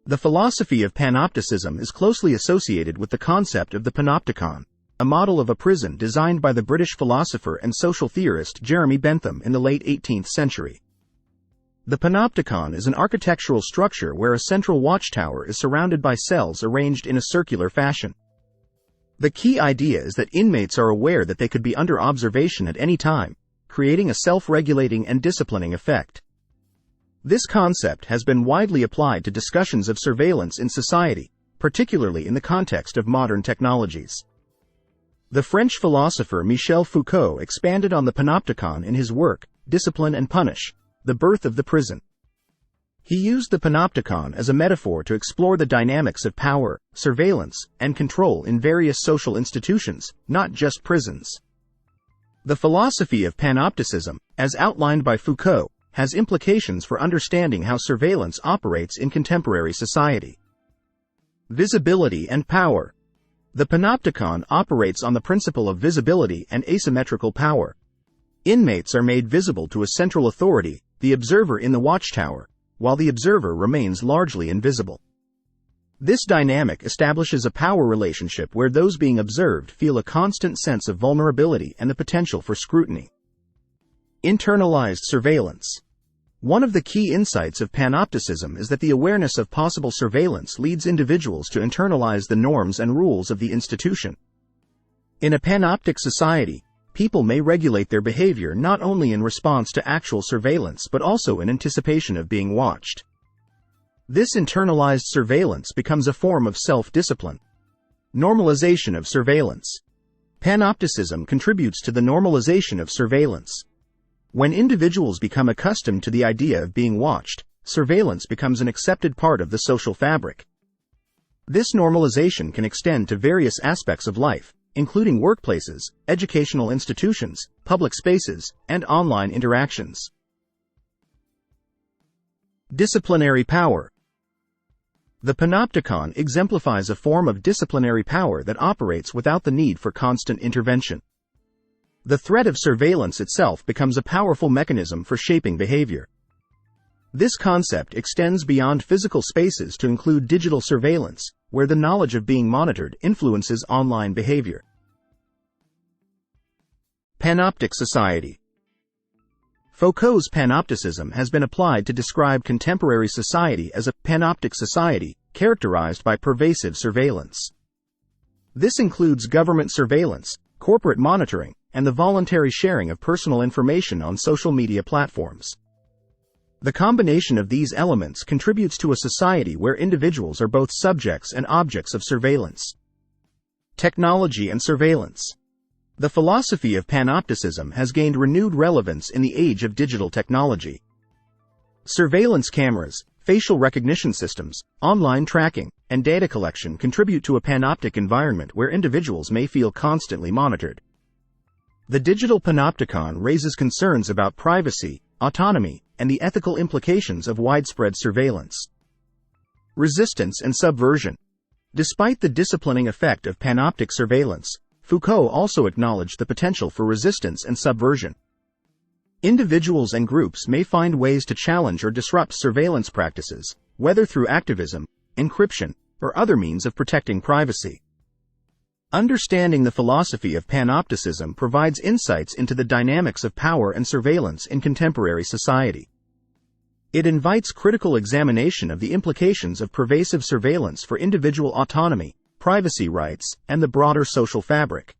The philosophy of Panopticism is closely associated with the concept of the Panopticon, a model of a prison designed by the British philosopher and social theorist Jeremy Bentham in the late 18th century. The Panopticon is an architectural structure where a central watchtower is surrounded by cells arranged in a circular fashion. The key idea is that inmates are aware that they could be under observation at any time, creating a self-regulating and disciplining effect. This concept has been widely applied to discussions of surveillance in society, particularly in the context of modern technologies. The French philosopher Michel Foucault expanded on the Panopticon in his work, Discipline and Punish: The Birth of the Prison. He used the Panopticon as a metaphor to explore the dynamics of power, surveillance, and control in various social institutions, not just prisons. The philosophy of Panopticism, as outlined by Foucault, has implications for understanding how surveillance operates in contemporary society. Visibility and power. The Panopticon operates on the principle of visibility and asymmetrical power. Inmates are made visible to a central authority, the observer in the watchtower, while the observer remains largely invisible. This dynamic establishes a power relationship where those being observed feel a constant sense of vulnerability and the potential for scrutiny. Internalized surveillance. One of the key insights of Panopticism is that the awareness of possible surveillance leads individuals to internalize the norms and rules of the institution. In a panoptic society, people may regulate their behavior not only in response to actual surveillance but also in anticipation of being watched. This internalized surveillance becomes a form of self-discipline. Normalization of surveillance. Panopticism contributes to the normalization of surveillance. When individuals become accustomed to the idea of being watched, surveillance becomes an accepted part of the social fabric. This normalization can extend to various aspects of life, including workplaces, educational institutions, public spaces, and online interactions. Disciplinary power. The Panopticon exemplifies a form of disciplinary power that operates without the need for constant intervention. The threat of surveillance itself becomes a powerful mechanism for shaping behavior. This concept extends beyond physical spaces to include digital surveillance, where the knowledge of being monitored influences online behavior. Panoptic society. Foucault's panopticism has been applied to describe contemporary society as a panoptic society, characterized by pervasive surveillance. This includes government surveillance, corporate monitoring, and the voluntary sharing of personal information on social media platforms. The combination of these elements contributes to a society where individuals are both subjects and objects of surveillance. Technology and surveillance. The philosophy of Panopticism has gained renewed relevance in the age of digital technology. Surveillance cameras, facial recognition systems, online tracking, and data collection contribute to a panoptic environment where individuals may feel constantly monitored. The digital panopticon raises concerns about privacy, autonomy, and the ethical implications of widespread surveillance. Resistance and subversion. Despite the disciplining effect of panoptic surveillance, Foucault also acknowledged the potential for resistance and subversion. Individuals and groups may find ways to challenge or disrupt surveillance practices, whether through activism, encryption, or other means of protecting privacy. Understanding the philosophy of Panopticism provides insights into the dynamics of power and surveillance in contemporary society. It invites critical examination of the implications of pervasive surveillance for individual autonomy, privacy rights, and the broader social fabric.